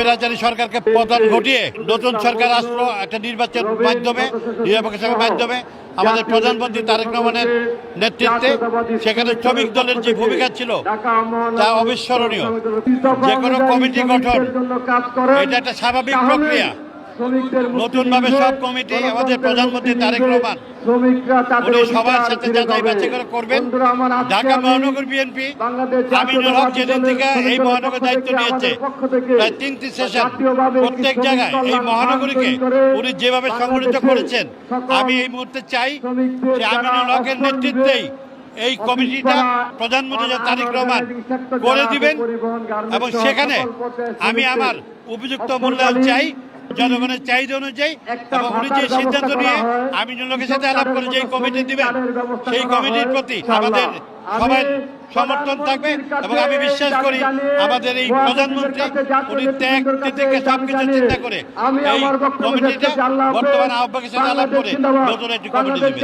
স্বৈরাচারী সরকারকে পতন ঘটিয়ে নতুন সরকার আসলো একটা নির্বাচন মাধ্যমে, নিরপেক্ষতার মাধ্যমে আমাদের প্রধানমন্ত্রী তারেক রহমানের নেতৃত্বে। সেখানে শ্রমিক দলের যে ভূমিকা ছিল তা অবিস্মরণীয়। যে কোনো কমিটি গঠন এটা একটা স্বাভাবিক প্রক্রিয়া। নতুনভাবে সব কমিটি আমাদের প্রধানমন্ত্রী তারেক রহমান উনি সবার সাথে যাচাই বাছাই করে করবেন। ঢাকা মহানগর বিএনপি আমিনুল হক যেদিন থেকে এই মহানগর দায়িত্ব নিয়েছে, প্রায় 3টি সেশন প্রত্যেক জায়গায় এই মহানগরীকে উনি যেভাবে সংগঠিত করেছেন, আমি এই মুহূর্তে চাই যে আমিনুল হকের নেতৃত্বেই এই কমিটিটা প্রধানমন্ত্রী তারেক রহমান করে দিবেন এবং সেখানে আমি আমার উপযুক্ত মূল্যায়ন চাই জনগণের চাহিদা অনুযায়ী। এবং উনি যে সিদ্ধান্ত নিয়ে আমিনুল হকের সাথে আলাপ করে যে কমিটি দিবেন, সেই কমিটির প্রতি আমাদের সবাই সমর্থন থাকবে। এবং আমি বিশ্বাস করি আমাদের এই প্রধানমন্ত্রী উনি ত্যাগ থেকে সবকিছু চিন্তা করে এই কমিটিটা বর্তমান আহ্বায়কের সাথে আলাপ করে নতুন একটি কমিটি দিবেন।